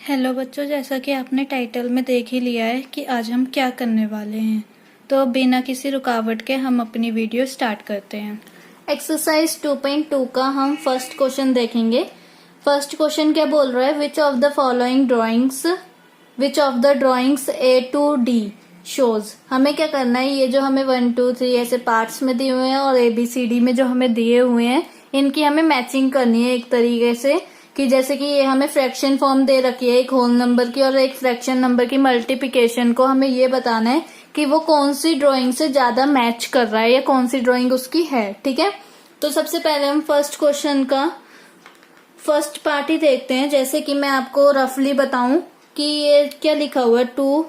Hello बच्चों, जैसा कि आपने टाइटल में देख ही लिया है कि आज हम क्या करने वाले हैं, तो बिना किसी रुकावट के हम अपनी वीडियो स्टार्ट करते हैं। एक्सरसाइज 2.2 का हम फर्स्ट क्वेश्चन देखेंगे। फर्स्ट क्वेश्चन क्या बोल रहा है, which of the following drawings A to D shows. हमें क्या करना है, ये जो हमें 1 2 3 ऐसे पार्ट्स में दिए हुए हैं और ABCD में जो हमें दिए हुए हैं, इनकी हमें मैचिंग करनी है एक तरीके से कि जैसे कि ये हमें फ्रैक्शन फॉर्म दे रखी है एक होल नंबर की और एक फ्रैक्शन नंबर की मल्टीप्लिकेशन को हमें ये बताना है कि वो कौन सी ड्राइंग से ज्यादा मैच कर रहा है या कौन सी ड्राइंग उसकी है। ठीक है, तो सबसे पहले हम फर्स्ट क्वेश्चन का फर्स्ट पार्ट ही देखते हैं। जैसे कि मैं आपको रफली बताऊं कि ये क्या लिखा हुआ है, 2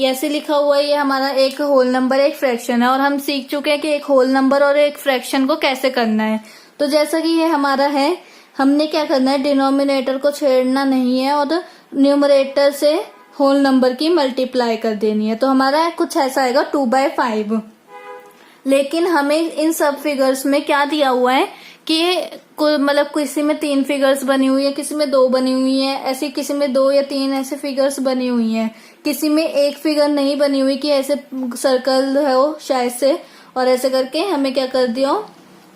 ऐसे लिखा हुआ है, ये हमारा एक होल नंबर एक फ्रैक्शन है और हम सीख चुके हैं कि एक होल नंबर और एक फ्रैक्शन को कैसे करना है। तो जैसा कि ये हमारा है, हमने क्या करना है, डिनोमिनेटर को छेड़ना नहीं है और न्यूमरेटर से होल नंबर की मल्टीप्लाई कर देनी है। तो हमारा कुछ ऐसा आएगा 2/5। लेकिन हमें इन सब फिगर्स में क्या दिया हुआ है कि मतलब किसी में 3 फिगर्स बनी हुई है, किसी में 2 बनी हुई है, ऐसे किसी में 2 या 3 ऐसे फिगर्स बनी हुई हैं, किसी में एक फिगर नहीं बनी हुई कि ऐसे सर्कल है वो शायद से, और ऐसे करके हमें क्या कर दियो,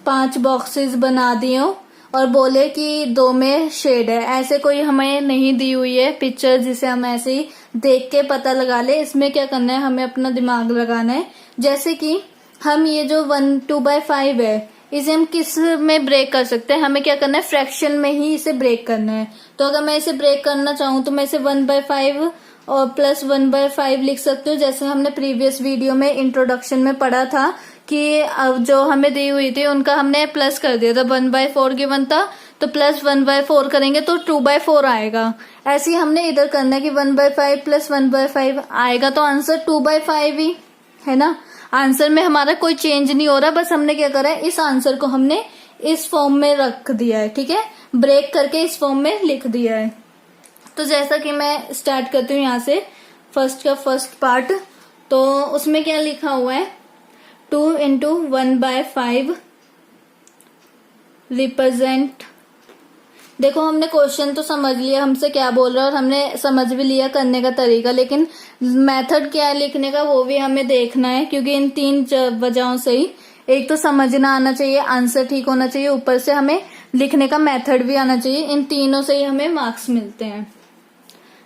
5 बॉक्सेस बना दियो और बोले कि 2 में शेड है। ऐसे कोई हमें नहीं दी हुई है पिक्चर जिसे हम ऐसे ही देख के पता लगा ले। इसमें क्या करना है, हमें अपना दिमाग लगाना है। जैसे कि हम ये जो 2/5 है, इसे हम किस में ब्रेक कर सकते हैं, हमें क्या करना है, फ्रैक्शन में ही इसे ब्रेक करना है। तो अगर मैं इसे ब्रेक करना चाहूँ तो मैं इसे 1/5 और प्लस 1/5 लिख सकती हूँ। जैसे हमने प्रीवियस वीडियो में इंट्रोडक्शन में पढ़ा था कि अब जो हमें दी हुई थी उनका हमने प्लस कर दिया था, 1/4 गिवन था तो प्लस 1/4 करेंगे तो 2/4 आएगा। ऐसे ही हमने इधर करना है कि 1/5 प्लस 1/5 आएगा तो आंसर 2/5 ही है ना। आंसर में हमारा कोई चेंज नहीं हो रहा, बस हमने क्या करा है, इस आंसर को हमने इस फॉर्म में रख दिया है। ठीक है, ब्रेक करके इस फॉर्म में लिख दिया है। तो जैसा कि मैं स्टार्ट करती हूँ यहाँ से फर्स्ट का फर्स्ट पार्ट, तो उसमें क्या लिखा हुआ है, 2 × 1/5 रिप्रेजेंट। देखो हमने क्वेश्चन तो समझ लिया हमसे क्या बोल रहा है और हमने समझ भी लिया करने का तरीका, लेकिन मेथड क्या है लिखने का वो भी हमें देखना है, क्योंकि इन 3 वजहों से ही, एक तो समझना आना चाहिए, आंसर ठीक होना चाहिए, ऊपर से हमें लिखने का मेथड भी आना चाहिए। इन तीनों से ही हमें मार्क्स मिलते हैं।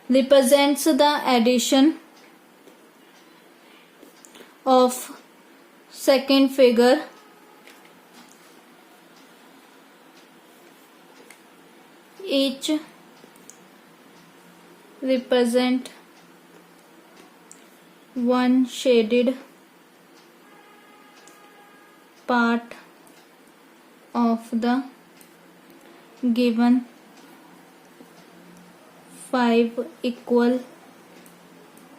Represents the addition of second figure each represent one shaded part of the given 5 equal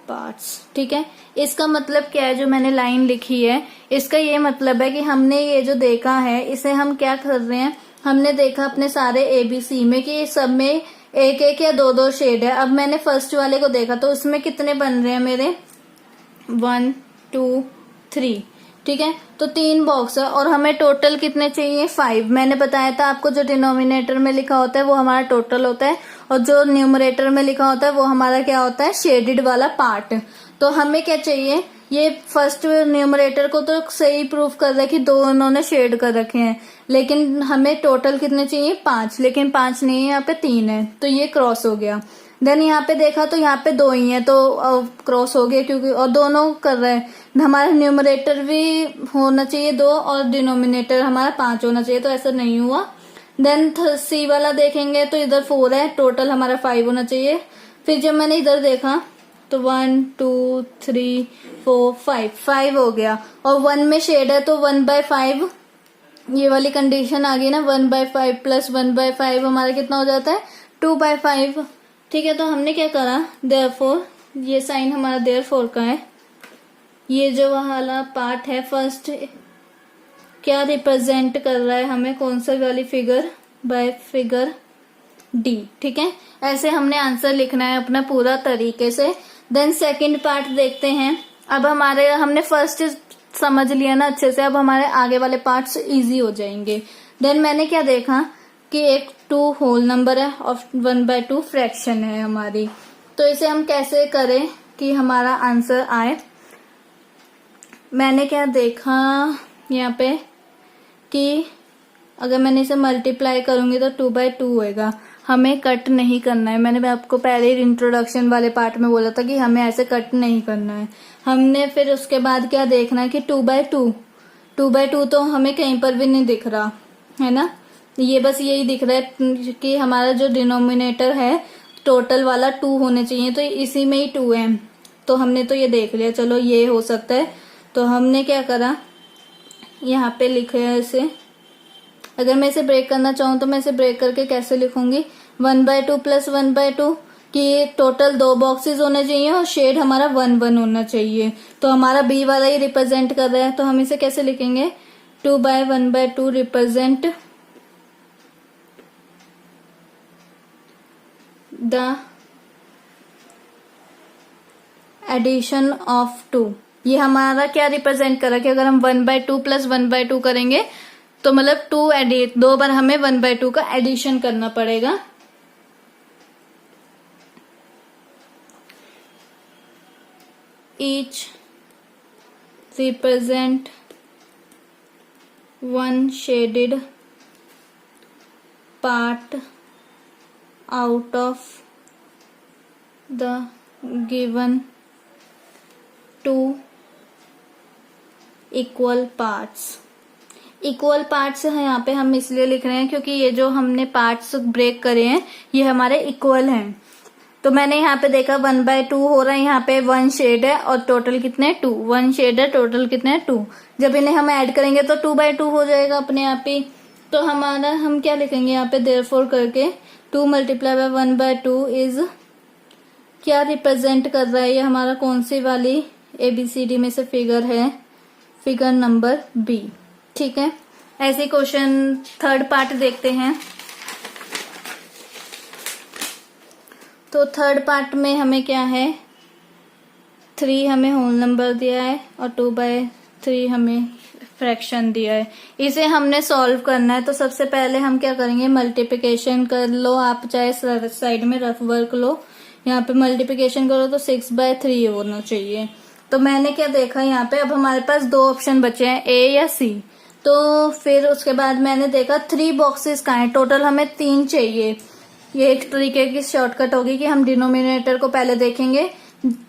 parts. ठीक है, इसका मतलब क्या है, जो मैंने लाइन लिखी है इसका ये मतलब है कि हमने ये जो देखा है इसे हम क्या कर रहे हैं, हमने देखा अपने सारे ABC में कि सब में 1-1 या 2-2 शेड है। अब मैंने फर्स्ट वाले को देखा तो उसमें कितने बन रहे हैं मेरे, 1 2 3। ठीक है, तो 3 बॉक्स है और हमें टोटल कितने चाहिए, 5। मैंने बताया था आपको जो डिनोमिनेटर में लिखा होता है वो हमारा टोटल होता है और जो न्यूमरेटर में लिखा होता है वो हमारा क्या होता है, शेडेड वाला पार्ट। तो हमें क्या चाहिए, ये फर्स्ट न्यूमरेटर को तो सही प्रूफ कर रहा है कि 2 इन्होंने शेड कर रखे हैं, लेकिन हमें टोटल कितने चाहिए, 5, लेकिन 5 नहीं है, यहाँ पे 3 है तो ये क्रॉस हो गया। देन यहाँ पे देखा तो यहाँ पे 2 ही है तो क्रॉस हो गया, क्योंकि और दोनों कर रहे हैं। हमारा न्यूमरेटर भी होना चाहिए 2 और डिनोमिनेटर हमारा 5 होना चाहिए, तो ऐसा नहीं हुआ। देन C वाला देखेंगे तो इधर 4 है, टोटल हमारा 5 होना चाहिए। फिर जब मैंने इधर देखा तो 1 2 3 4 5 हो गया और 1 में शेड है तो 1/5, ये वाली कंडीशन आ गई ना, 1/5 प्लस 1/5 हमारा कितना हो जाता है, 2/5। ठीक है, तो हमने क्या करा, देयरफॉर, ये साइन हमारा देयरफॉर का है। ये जो वाला पार्ट है फर्स्ट क्या रिप्रेजेंट कर रहा है हमें, कौन सा वाली फिगर, बाय फिगर D। ठीक है, ऐसे हमने आंसर लिखना है अपना पूरा तरीके से। देन सेकंड पार्ट देखते हैं। अब हमने फर्स्ट समझ लिया ना अच्छे से, अब हमारे आगे वाले पार्ट्स इजी हो जाएंगे। देन मैंने क्या देखा कि एक 2 होल नंबर है और 1/2 फ्रैक्शन है हमारी। तो इसे हम कैसे करें कि हमारा आंसर आए। मैंने क्या देखा यहाँ पे कि अगर मैंने इसे मल्टीप्लाई करूंगी तो 2/2 होएगा। हमें कट नहीं करना है। मैंने आपको पहले ही इंट्रोडक्शन वाले पार्ट में बोला था कि हमें ऐसे कट नहीं करना है। हमने फिर उसके बाद क्या देखना है कि 2/2 तो हमें कहीं पर भी नहीं दिख रहा है ना। ये बस यही दिख रहा है कि हमारा जो डिनोमिनेटर है टोटल वाला 2 होने चाहिए, तो इसी में ही 2 है। तो हमने तो ये देख लिया, चलो ये हो सकता है। तो हमने क्या करा, यहाँ पे लिखे है इसे। अगर मैं इसे ब्रेक करना चाहूँ तो मैं इसे ब्रेक करके कैसे लिखूंगी, 1/2 प्लस 1/2 कि टोटल 2 बॉक्सेस होने चाहिए और शेड हमारा 1/1 होना चाहिए। तो हमारा बी वाला ही रिप्रेजेंट कर रहा है। तो हम इसे कैसे लिखेंगे, 2/1/2 रिप्रेजेंट द एडिशन ऑफ 2। ये हमारा क्या रिप्रेजेंट कर रहा है कि अगर हम 1/2 प्लस 1/2 करेंगे तो मतलब 2 बार हमें 1/2 का एडिशन करना पड़ेगा। Each represent 1 shaded part out of the given 2 equal parts. Equal parts है यहाँ पे हम इसलिए लिख रहे हैं क्योंकि ये जो हमने पार्ट्स ब्रेक करे हैं ये हमारे इक्वल हैं। तो मैंने यहाँ पे देखा 1/2 हो रहा है, यहाँ पे 1 शेड है और टोटल कितने 2, 1 शेड है टोटल कितने 2। जब इन्हें हम ऐड करेंगे तो 2/2 हो जाएगा अपने आप ही। तो हमारा हम क्या लिखेंगे यहाँ पे, देयरफॉर करके 2 मल्टीप्लाई बाय 1/2 इज क्या रिप्रेजेंट कर रहा है, ये हमारा कौन सी वाली ABCD में से फिगर है, फिगर नंबर बी। ठीक है, ऐसे क्वेश्चन थर्ड पार्ट देखते हैं। तो थर्ड पार्ट में हमें क्या है, 3 हमें होल नंबर दिया है और 2/3 हमें फ्रैक्शन दिया है। इसे हमने सॉल्व करना है। तो सबसे पहले हम क्या करेंगे, मल्टीप्लिकेशन कर लो, आप चाहे साइड में रफ वर्क लो। यहाँ पे मल्टीप्लिकेशन करो तो 6/3 होना चाहिए। तो मैंने क्या देखा यहाँ पे, अब हमारे पास 2 ऑप्शन बचे हैं, A या C। तो फिर उसके बाद मैंने देखा 3 बॉक्सेस कहाँ हैं, टोटल हमें 3 चाहिए। ये एक तरीके की शॉर्टकट होगी कि हम डिनोमिनेटर को पहले देखेंगे।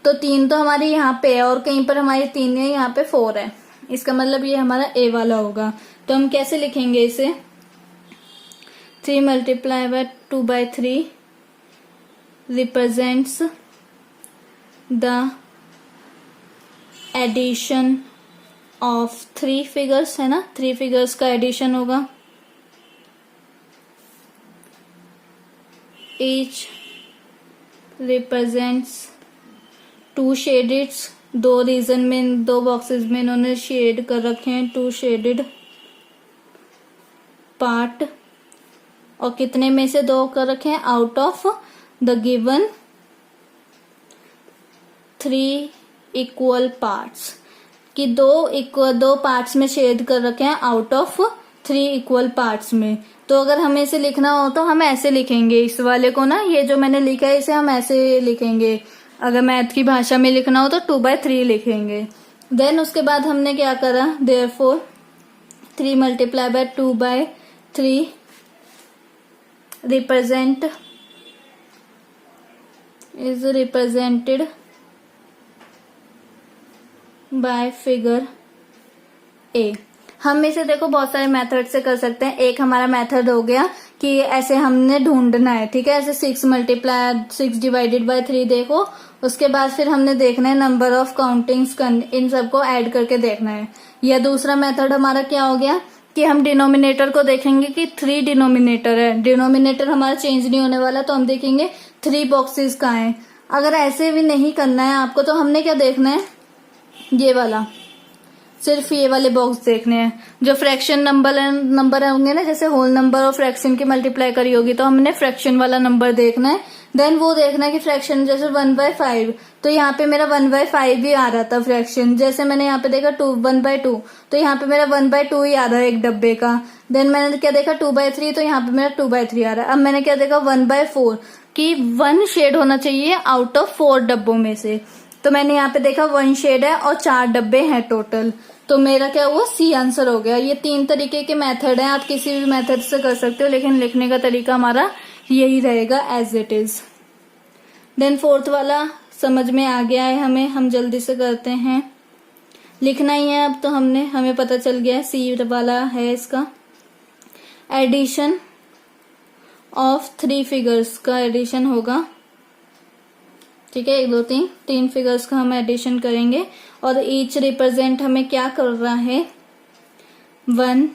तो 3 तो हमारी यहाँ पे है और कहीं पर हमारी 3 है, यहाँ पे 4 है। इसका मतलब ये हमारा A वाला होगा। तो हम कैसे लिखेंगे इसे, 3 multiply by 2/3 represents the addition of 3 figures, है ना, 3 फिगर्स का एडिशन होगा। ईच रिप्रेजेंट्स 2 शेडेड्स, 2 रीजन में 2 बॉक्सेस में इन्होंने शेड कर रखे हैं, 2 शेडेड पार्ट। और कितने में से 2 कर रखे हैं, out of the given 3 equal parts, कि 2 पार्ट्स में शेड कर रखे हैं आउट ऑफ 3 इक्वल पार्ट्स में। तो अगर हमें इसे लिखना हो तो हम ऐसे लिखेंगे इस वाले को ना, ये जो मैंने लिखा है इसे हम ऐसे लिखेंगे। अगर मैथ की भाषा में लिखना हो तो 2/3 लिखेंगे। देन उसके बाद हमने क्या करा, therefore 3 multiply by 2/3 represent is represented by figure ए। हम इसे देखो बहुत सारे मेथड से कर सकते हैं। एक हमारा मेथड हो गया कि ऐसे हमने ढूंढना है, ठीक है, ऐसे 6 डिवाइडेड बाय 3 देखो। उसके बाद फिर हमने देखना है नंबर ऑफ काउंटिंग्स, इन सबको ऐड करके देखना है। या दूसरा मेथड हमारा क्या हो गया कि हम डिनोमिनेटर को देखेंगे कि 3 डिनोमिनेटर है, डिनोमिनेटर हमारा चेंज नहीं होने वाला, तो हम देखेंगे 3 बॉक्सेस कहाँ हैं। अगर ऐसे भी नहीं करना है आपको तो हमने क्या देखना है, ये वाला, सिर्फ ये वाले बॉक्स देखने हैं जो फ्रैक्शन नंबर होंगे ना, जैसे होल नंबर और फ्रैक्शन की मल्टीप्लाई करी होगी तो हमने फ्रैक्शन वाला नंबर देखना है, देन वो देखना कि फ्रैक्शन जैसे 1/5, तो यहाँ पे मेरा 1/5 ही आ रहा था फ्रैक्शन। जैसे मैंने यहाँ पे देखा 1/2, तो यहाँ पे मेरा 1/2 ही आ रहा है एक डब्बे का। देन मैंने क्या देखा 2/3, तो यहाँ पे मेरा 2/3 आ रहा है। अब मैंने क्या देखा 1/4 कि 1 शेड होना चाहिए आउट ऑफ 4 डब्बों में से, तो मैंने यहाँ पे देखा 1 शेड है और 4 डब्बे हैं टोटल, तो मेरा क्या हुआ सी आंसर हो गया। ये 3 तरीके के मेथड हैं, आप किसी भी मेथड से कर सकते हो, लेकिन लिखने का तरीका हमारा यही रहेगा as it is. Then 4th वाला समझ में आ गया है हमें, हम जल्दी से करते हैं, लिखना ही है अब तो हमें पता चल गया है। सी वाला है इसका एडिशन ऑफ 3 फिगर्स का एडिशन होगा, ठीक है, 1 2 3 फिगर्स का हम एडिशन करेंगे और ईच रिप्रेजेंट हमें क्या कर रहा है 1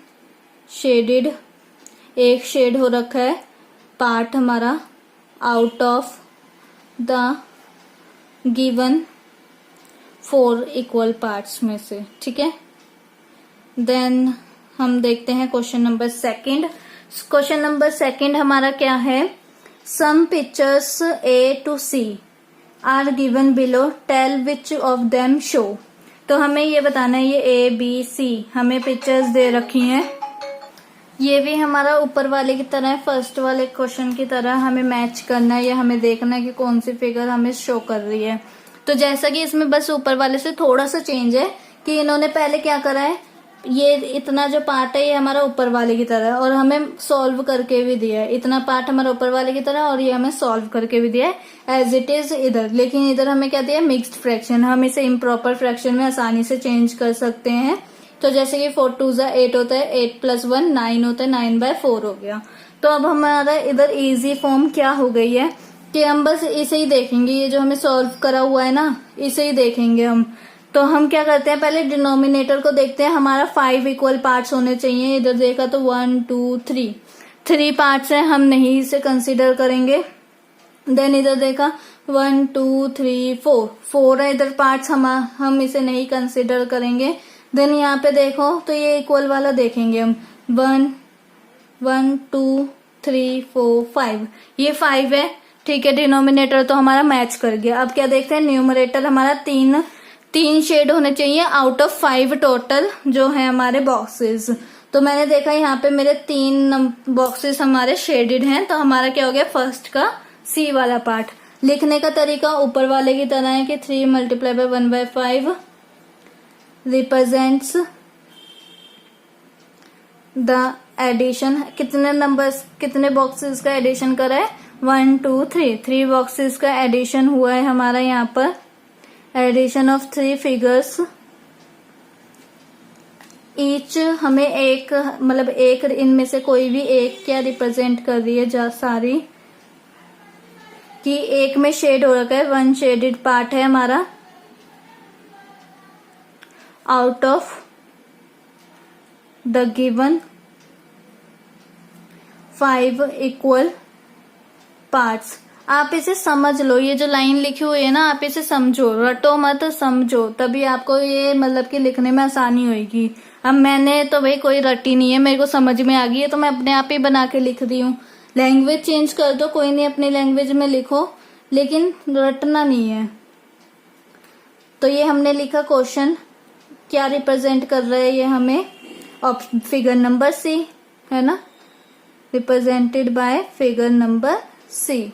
शेडेड, एक शेड हो रखा है पार्ट हमारा out of the given 4 equal parts में से, ठीक है। देन हम देखते हैं क्वेश्चन नंबर 2। क्वेश्चन नंबर 2 हमारा क्या है, some pictures A to C are given below, tell which of them show. तो हमें ये बताना है, ये ABC हमें पिक्चर्स दे रखी हैं, ये भी हमारा ऊपर वाले की तरह है, फर्स्ट वाले क्वेश्चन की तरह हमें मैच करना है या हमें देखना है कि कौन सी फिगर हमें शो कर रही है। तो जैसा कि इसमें बस ऊपर वाले से थोड़ा सा चेंज है कि इन्होंने पहले क्या करा है, ये इतना जो पार्ट है ये हमारा ऊपर वाले की तरह है और हमें सॉल्व करके भी दिया है, इतना पार्ट हमारा ऊपर वाले की तरह और ये हमें सॉल्व करके भी दिया है एज इट इज इधर। लेकिन इधर हमें क्या दिया, मिक्स्ड फ्रैक्शन, हम इसे इम्प्रॉपर फ्रैक्शन में आसानी से चेंज कर सकते हैं। तो जैसे कि 4 2 8 होता है, 8 + 1 9 होता है, 9/4 हो गया। तो अब हमारा इधर इजी फॉर्म क्या हो गई है कि हम बस इसे ही देखेंगे, ये जो हमें सॉल्व करा हुआ है ना इसे ही देखेंगे हम। तो हम क्या करते हैं, पहले डिनोमिनेटर को देखते हैं, हमारा 5 इक्वल पार्ट्स होने चाहिए। इधर देखा तो 1 2 3 पार्ट्स हैं, हम नहीं इसे कंसीडर करेंगे। देन इधर देखा 1 2 3 4 है इधर पार्ट्स, हम इसे नहीं कंसीडर करेंगे। देन यहाँ पे देखो तो ये इक्वल वाला देखेंगे हम, 1 1 2 3 4 5, ये 5 है, ठीक है। डिनोमिनेटर तो हमारा मैच कर गया। अब क्या देखते हैं, न्यूमरेटर हमारा 3 शेड होने चाहिए आउट ऑफ 5 टोटल जो है हमारे बॉक्सेस। तो मैंने देखा यहाँ पे मेरे 3 बॉक्सेस हमारे शेडेड हैं, तो हमारा क्या हो गया फर्स्ट का सी वाला पार्ट। लिखने का तरीका ऊपर वाले की तरह है कि 3 × 1/5 रिप्रेजेंट्स द एडिशन। कितने बॉक्सेस का एडिशन करा है, 1 2 3 बॉक्सेस का एडिशन हुआ है हमारा यहाँ पर, एडिशन ऑफ 3 फिगर्स। ईच हमें एक मतलब एक इनमें से कोई भी एक क्या रिप्रेजेंट कर रही है सारी, कि एक में शेड हो रखा है, 1 शेडेड पार्ट है हमारा out of the given 5 equal parts. आप इसे समझ लो, ये जो लाइन लिखी हुई है ना आप इसे समझो, रटो मत, समझो, तभी आपको ये मतलब कि लिखने में आसानी होगी। अब मैंने तो भाई कोई रटी नहीं है, मेरे को समझ में आ गई है तो मैं अपने आप ही बना के लिख रही हूँ। लैंग्वेज चेंज कर दो, कोई नहीं, अपनी लैंग्वेज में लिखो, लेकिन रटना नहीं है। तो ये हमने लिखा, क्वेश्चन क्या रिप्रेजेंट कर रहा है ये हमें, फिगर नंबर सी है ना, represented by figure number C.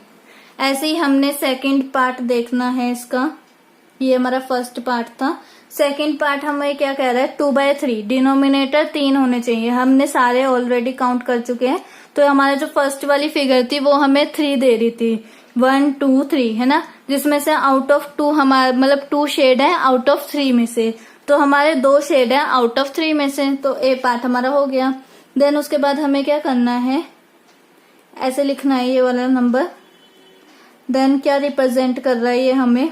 ऐसे ही हमने सेकंड पार्ट देखना है इसका, ये हमारा फर्स्ट पार्ट था। सेकंड पार्ट हमें क्या कह रहा है, 2/3 डिनोमिनेटर 3 होने चाहिए, हमने सारे ऑलरेडी काउंट कर चुके हैं। तो हमारा जो फर्स्ट वाली फिगर थी वो हमें 3 दे रही थी, 1 2 3 है ना, जिसमें से आउट ऑफ 2 हमारा मतलब 2 शेड है आउट ऑफ 3 में से, तो हमारे 2 शेड है आउट ऑफ 3 में से, तो ए पार्ट हमारा हो गया। देन उसके बाद हमें क्या करना है, ऐसे लिखना है ये वाला नंबर। देन क्या रिप्रेजेंट कर रहा है ये हमें,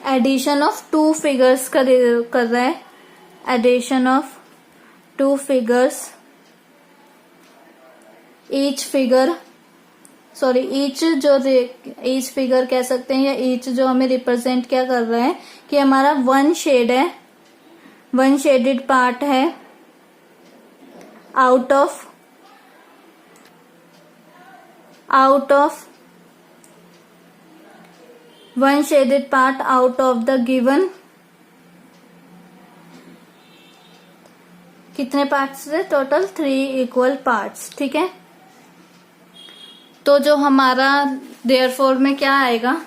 एडिशन ऑफ 2 फिगर्स कर रहा है, addition of 2 figures, each figure कह सकते हैं, या ईच जो हमें रिप्रेजेंट क्या कर रहा है कि हमारा 1 शेड है, 1 शेडेड पार्ट है out of out of one shaded part out of the given, कितने पार्ट्स थे टोटल? 3 equal parts. ठीक है, तो जो हमारा देयरफॉर में क्या आएगा,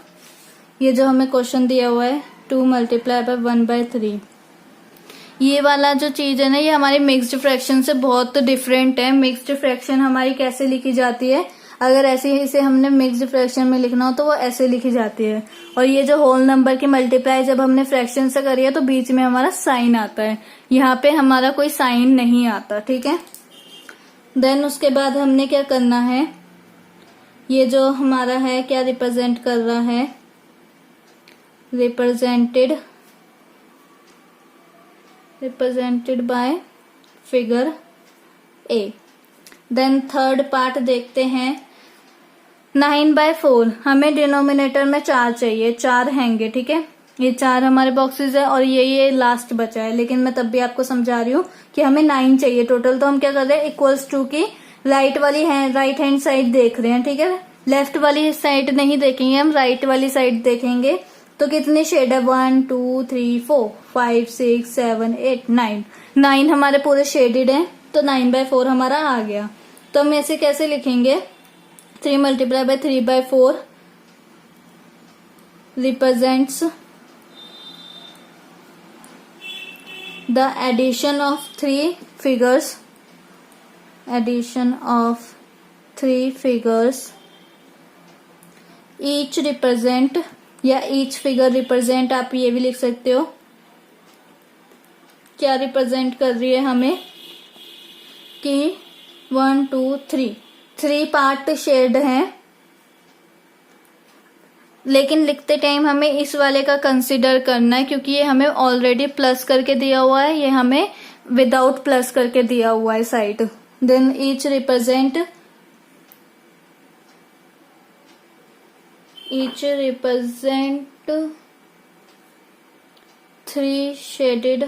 ये जो हमें क्वेश्चन दिया हुआ है 2 मल्टीप्लाई बाय 1/3, ये वाला जो चीज है ना, ये हमारी मिक्स्ड फ्रैक्शन से बहुत डिफरेंट है। मिक्स्ड फ्रैक्शन हमारी कैसे लिखी जाती है, अगर ऐसे इसे हमने मिक्स्ड फ्रैक्शन में लिखना हो तो वो ऐसे लिखी जाती है, और ये जो होल नंबर की मल्टीप्लाई जब हमने फ्रैक्शन से करी है तो बीच में हमारा साइन आता है, यहाँ पे हमारा कोई साइन नहीं आता। ठीक है, देन उसके बाद हमने क्या करना है, ये जो हमारा है क्या रिप्रेजेंट कर रहा है, represented by figure A. Then third part देखते हैं, 9/4, हमें डिनोमिनेटर में 4 चाहिए, 4 हैंगे। ठीक है, ये 4 हमारे बॉक्सेस है और ये लास्ट बचा है, लेकिन मैं तब भी आपको समझा रही हूँ कि हमें 9 चाहिए टोटल। तो हम क्या कर रहे हैं, इक्वल्स टू की राइट हैंड साइड देख रहे हैं। ठीक है, लेफ्ट वाली साइड नहीं देखेंगे, हम राइट वाली साइड देखेंगे। तो कितने शेड है, 1 2 3 4 5 6 7 8 9 हमारे पूरे शेडेड हैं, तो 9/4 हमारा आ गया। तो हम ऐसे कैसे लिखेंगे, 3 multiply by 3/4 represents the addition of 3 figures, each represent या ईच फिगर रिप्रेजेंट, आप ये भी लिख सकते हो, क्या रिप्रेजेंट कर रही है हमें कि 1 2 3 पार्ट शेड हैं, लेकिन लिखते टाइम हमें इस वाले का कंसीडर करना है क्योंकि ये हमें ऑलरेडी प्लस करके दिया हुआ है, ये हमें विदाउट प्लस करके दिया हुआ है side. Then each represent 3 shaded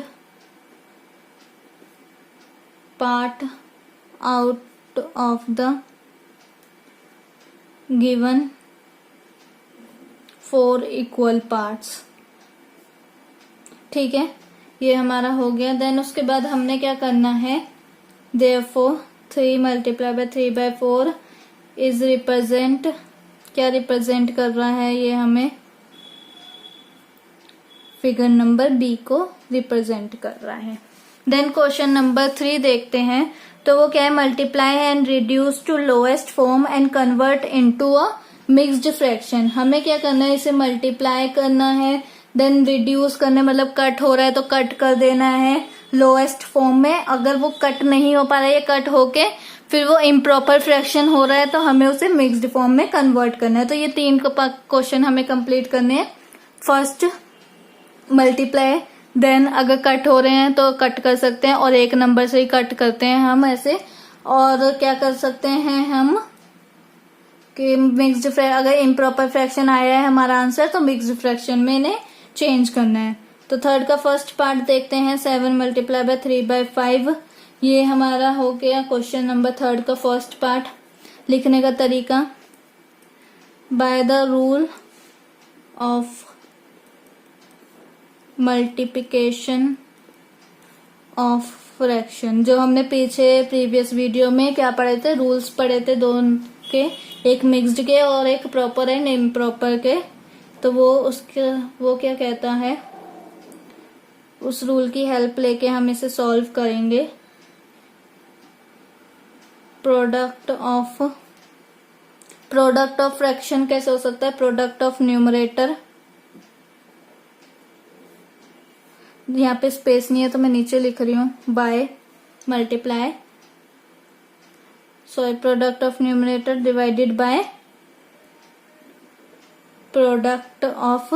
part out of the given 4 equal parts. ठीक है, ये हमारा हो गया। देन उसके बाद हमने क्या करना है, therefore 3 multiply by 3/4 is represent, क्या रिप्रेजेंट कर रहा है, ये हमें फिगर नंबर बी को रिप्रेजेंट कर रहा है। देन क्वेश्चन नंबर 3 देखते हैं, तो वो क्या है, multiply and reduce to lowest form and convert into a mixed fraction. हमें क्या करना है, इसे मल्टीप्लाई करना है, देन रिड्यूस करना है, मतलब कट हो रहा है तो कट कर देना है लोएस्ट फॉर्म में। अगर वो कट नहीं हो पा रहा है, ये कट होके फिर वो इम्प्रॉपर फ्रैक्शन हो रहा है, तो हमें उसे मिक्स्ड फॉर्म में कन्वर्ट करना है। तो ये 3 क्वेश्चन हमें कंप्लीट करने हैं। फर्स्ट मल्टीप्लाई, देन अगर कट हो रहे हैं तो कट कर सकते हैं, और एक नंबर से ही कट करते हैं हम ऐसे। और क्या कर सकते हैं हम कि मिक्स्ड, अगर इम्प्रॉपर फ्रैक्शन आया है हमारा आंसर, तो मिक्स्ड फ्रैक्शन में इन्हें चेंज करना है। तो थर्ड का फर्स्ट पार्ट देखते हैं, 7 मल्टीप्लाई बाय 3/5, ये हमारा हो गया क्वेश्चन नंबर 3 का फर्स्ट पार्ट। लिखने का तरीका, bye the rule of multiplication of fraction, जो हमने पीछे प्रीवियस वीडियो में क्या पढ़े थे, रूल्स पढ़े थे दोनों के, एक मिक्स्ड के और एक प्रॉपर एंड इम्प्रॉपर के। तो वो क्या कहता है, उस रूल की हेल्प लेके हम इसे सॉल्व करेंगे। प्रोडक्ट ऑफ फ्रैक्शन कैसे हो सकता है, प्रोडक्ट ऑफ न्यूमरेटर, यहाँ पे स्पेस नहीं है तो मैं नीचे लिख रही हूँ, by multiply, sorry, product of numerator divided by product of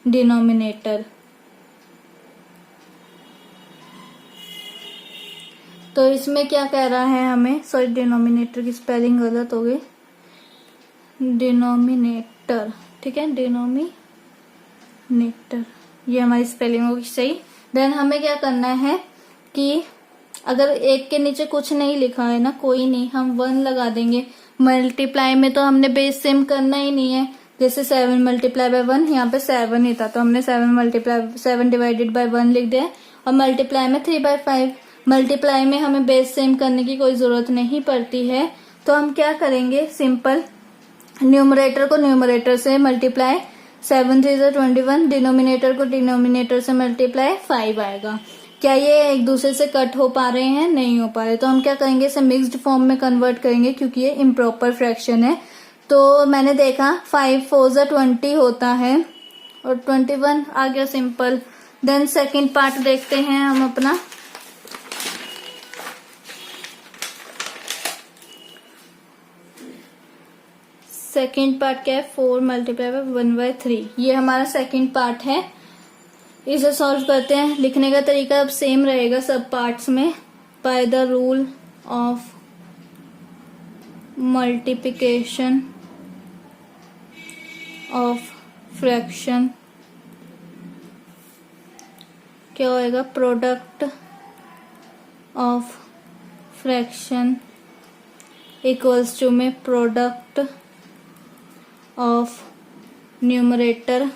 denominator. तो इसमें क्या कह रहा है हमें, सॉरी डिनोमिनेटर की स्पेलिंग गलत हो गई, डिनोमिनेटर, ठीक है, डिनोमिनेटर, ये हमारी स्पेलिंग होगी सही। देन हमें क्या करना है कि अगर एक के नीचे कुछ नहीं लिखा है ना, कोई नहीं, हम 1 लगा देंगे। मल्टीप्लाई में तो हमने बेस सेम करना ही नहीं है, जैसे 7 मल्टीप्लाई बाय 1, यहाँ पे 7 ही था तो हमने 7 डिवाइडेड बाय 1 लिख दिया। और मल्टीप्लाई में 3/5, मल्टीप्लाई में हमें बेस सेम करने की कोई जरूरत नहीं पड़ती है, तो हम क्या करेंगे, सिंपल न्यूमरेटर को न्यूमरेटर से मल्टीप्लाई, 7 3 21, डिनोमिनेटर को डिनोमिनेटर से मल्टीप्लाई 5 आएगा। क्या ये एक दूसरे से कट हो पा रहे हैं? नहीं हो पा रहे, तो हम क्या करेंगे, इसे मिक्स्ड फॉर्म में कन्वर्ट करेंगे क्योंकि ये इम्प्रॉपर फ्रैक्शन है। तो मैंने देखा 5 4 20 होता है और 21 आ गया सिंपल। देन सेकंड पार्ट देखते हैं हम अपना। सेकंड पार्ट क्या है, 4 मल्टीप्लाई बाय 1/3, ये हमारा सेकंड पार्ट है। इसे सॉल्व करते हैं। लिखने का तरीका अब सेम रहेगा सब पार्ट्स में। By the rule of multiplication of fraction क्या होएगा, product of fraction equals to में प्रोडक्ट ऑफ न्यूमरेटर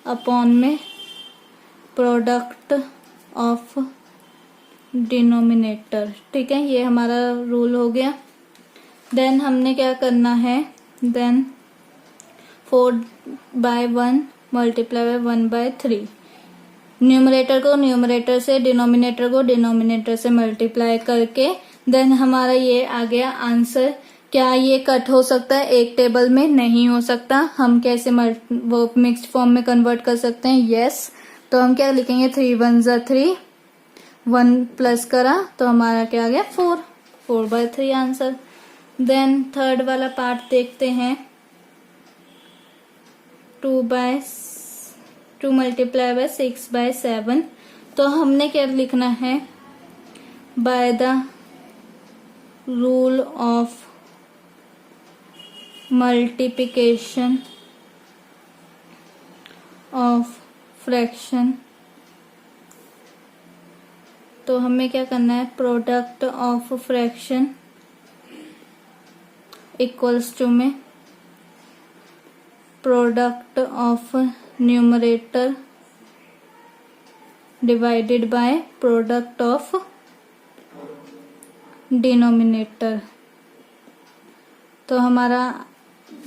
अपॉन में प्रोडक्ट ऑफ डिनोमिनेटर। ठीक है, ये हमारा रूल हो गया। देन हमने क्या करना है, देन 4/1 मल्टीप्लाई बाय 1/3, न्यूमरेटर को न्यूमरेटर से, डिनोमिनेटर को डिनोमिनेटर से मल्टीप्लाई करके देन हमारा ये आ गया आंसर। क्या ये कट हो सकता है एक टेबल में? नहीं हो सकता। हम कैसे वो मिक्स्ड फॉर्म में कन्वर्ट कर सकते हैं? यस। तो हम क्या लिखेंगे, 3 1 3, 1 प्लस करा तो हमारा क्या आ गया, 4/3 आंसर। देन थर्ड वाला पार्ट देखते हैं। 2 मल्टीप्लाई बाय 6/7, तो हमने क्या लिखना है, by the rule of multiplication of fraction, तो हमें क्या करना है, product of fraction equals to में product of numerator divided by product of denominator. तो हमारा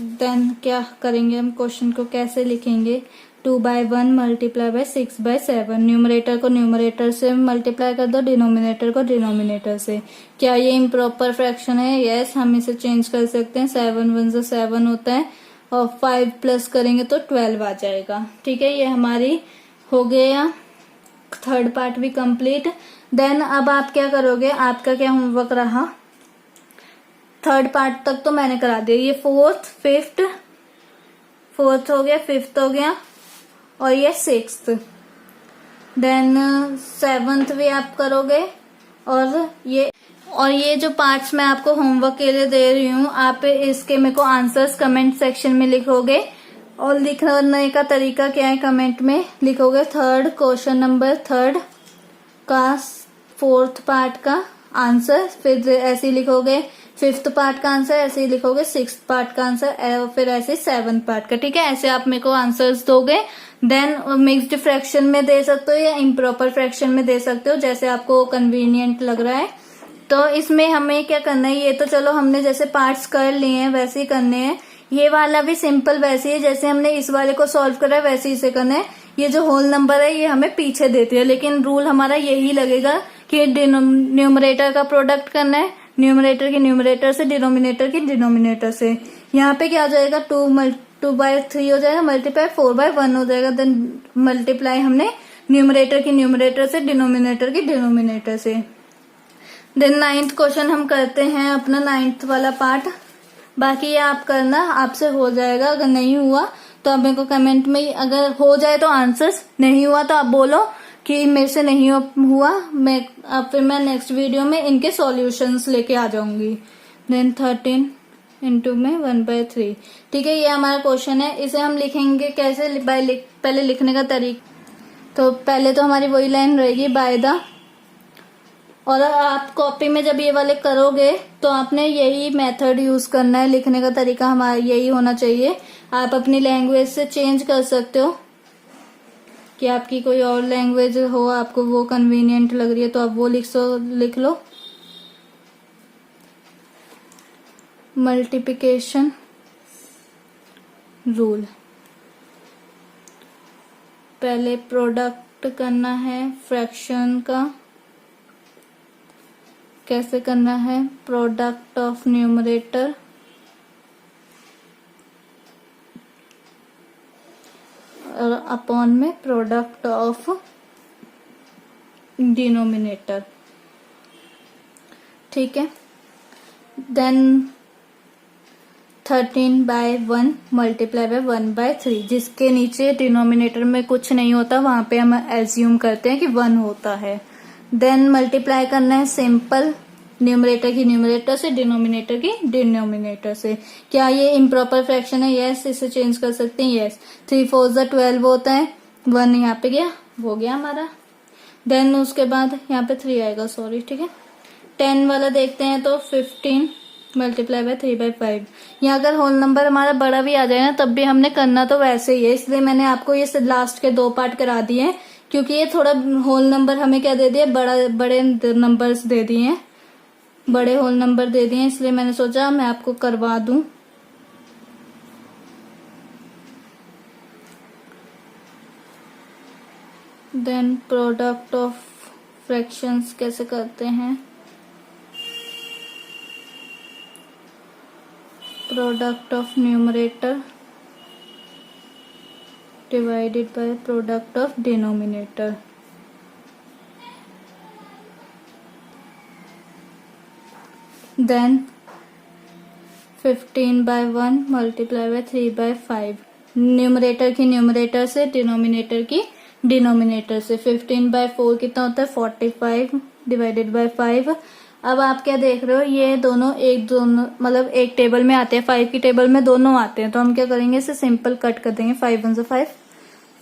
देन क्या करेंगे, हम क्वेश्चन को कैसे लिखेंगे, 2/1 मल्टीप्लाई बाय 6/7, न्यूमरेटर को न्यूमरेटर से मल्टीप्लाई कर दो, डिनोमिनेटर को डिनोमिनेटर से। क्या ये इम्प्रॉपर फ्रैक्शन है? यस, हम इसे चेंज कर सकते हैं। 7 1 7 होता है और 5 प्लस करेंगे तो 12 आ जाएगा। ठीक है, ये हमारी हो गया थर्ड पार्ट भी कंप्लीट। देन अब आप क्या करोगे, आपका क्या होमवर्क रहा, थर्ड पार्ट तक तो मैंने करा दिया। ये फोर्थ हो गया, फिफ्थ हो गया और ये 6th। देन 7th भी आप करोगे। और ये जो पार्ट्स मैं आपको होमवर्क के लिए दे रही हूँ, आप इसके मेरे को आंसर्स कमेंट सेक्शन में लिखोगे। और लिखने का तरीका क्या है, कमेंट में लिखोगे क्वेश्चन नंबर 3 का 4th पार्ट का आंसर, फिर ऐसे ही लिखोगे 5th पार्ट का आंसर, ऐसे ही लिखोगे 6th पार्ट का आंसर, और फिर ऐसे 7th पार्ट का। ठीक है, ऐसे आप मेरे को आंसर्स दोगे। देन मिक्स्ड फ्रैक्शन में दे सकते हो या इम्प्रॉपर फ्रैक्शन में दे सकते हो, जैसे आपको कन्वीनियंट लग रहा है। तो इसमें हमें क्या करना है, ये तो चलो हमने जैसे पार्ट्स कर लिए हैं वैसे ही करने हैं। ये वाला भी सिंपल वैसे ही, जैसे हमने इस वाले को सॉल्व करा है वैसे ही इसे करना है। ये जो होल नंबर है ये हमें पीछे देती है, लेकिन रूल हमारा यही लगेगा कि न्यूमरेटर का प्रोडक्ट करना है, न्यूमरेटर की न्यूमरेटर से, डिनोमिनेटर की डिनोमिनेटर से। यहाँ पे क्या हो जाएगा, 2/3 हो जाएगा, मल्टीप्लाई 4/1 हो जाएगा। देन मल्टीप्लाई हमने न्यूमरेटर की न्यूमरेटर से, डिनोमिनेटर की डिनोमिनेटर से। देन 9th क्वेश्चन हम करते हैं अपना 9th वाला पार्ट। बाकी ये आप करना, आपसे हो जाएगा। अगर नहीं हुआ तो आप मेरे को कमेंट में, अगर हो जाए तो आंसर्स, नहीं हुआ तो आप बोलो कि मेरे से नहीं हुआ, फिर मैं नेक्स्ट वीडियो में इनके सॉल्यूशंस लेके आ जाऊंगी। देन 13 इंटू में 1/3। ठीक है, ये हमारा क्वेश्चन है। इसे हम लिखेंगे कैसे, पहले लिखने का तरीका, तो पहले तो हमारी वही लाइन रहेगी, बाय द और आप कॉपी में जब ये वाले करोगे तो आपने यही मेथड यूज करना है, लिखने का तरीका हमारा यही होना चाहिए। आप अपनी लैंग्वेज से चेंज कर सकते हो कि आपकी कोई और लैंग्वेज हो, आपको वो कन्वीनियंट लग रही है तो आप वो लिख लो। मल्टीप्लिकेशन रूल, पहले प्रोडक्ट करना है फ्रैक्शन का। कैसे करना है? प्रोडक्ट ऑफ न्यूमरेटर और अपॉन में प्रोडक्ट ऑफ डिनोमिनेटर। ठीक है। देन 13/1 मल्टीप्लाई बाय 1/3, जिसके नीचे डिनोमिनेटर में कुछ नहीं होता वहां पे हम एज्यूम करते हैं कि 1 होता है। देन मल्टीप्लाई करना है सिंपल, न्यूमरेटर की न्यूमरेटर से, डिनोमिनेटर की डिनोमिनेटर से। क्या ये इम्प्रॉपर फ्रैक्शन है? यस, इसे चेंज कर सकते हैं। यस, 3 4 12 होता है, 1 यहाँ पे गया, हो गया हमारा। देन उसके बाद यहाँ पे 3 आएगा, सॉरी, ठीक है। 10 वाला देखते हैं तो 15 मल्टीप्लाई बाय 3/5। यहाँ अगर होल नंबर हमारा बड़ा भी आ जाए ना तब भी हमने करना तो वैसे ही है, इसलिए मैंने आपको ये लास्ट के 2 पार्ट करा दिए हैं, क्योंकि ये थोड़ा होल नंबर हमें क्या दे दिए, बड़े नंबर्स दे दिए हैं, बड़े होल नंबर दे दिए, इसलिए मैंने सोचा मैं आपको करवा दूं। देन प्रोडक्ट ऑफ फ्रैक्शंस कैसे करते हैं? Product of numerator divided by product of denominator. Then 15/1 multiply by 3/5, numerator की न्यूमरेटर से, डिनोमिनेटर की डिनोमिनेटर से। 15/4 कितना होता है? 45 डिवाइडेड बाय 5। अब आप क्या देख रहे हो, ये दोनों मतलब एक टेबल में आते हैं, 5 की टेबल में दोनों आते हैं, तो हम क्या करेंगे, इसे सिंपल कट कर देंगे। 5 1 5,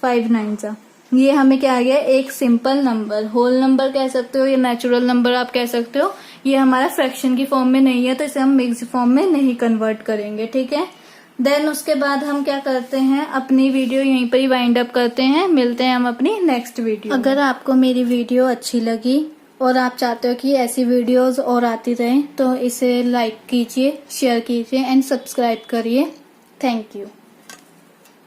5 9। ये हमें क्या आ गया? एक सिंपल नंबर, होल नंबर कह सकते हो या नेचुरल नंबर आप कह सकते हो। ये हमारा फ्रैक्शन की फॉर्म में नहीं है तो इसे हम मिक्स फॉर्म में नहीं कन्वर्ट करेंगे, ठीक है। देन उसके बाद हम क्या करते हैं, अपनी वीडियो यहीं पर ही वाइंड अप करते हैं। मिलते हैं हम अपनी नेक्स्ट वीडियो। अगर आपको मेरी वीडियो अच्छी लगी और आप चाहते हो कि ऐसी वीडियोस और आती रहें तो इसे लाइक कीजिए, शेयर कीजिए एंड सब्सक्राइब करिए। Thank you.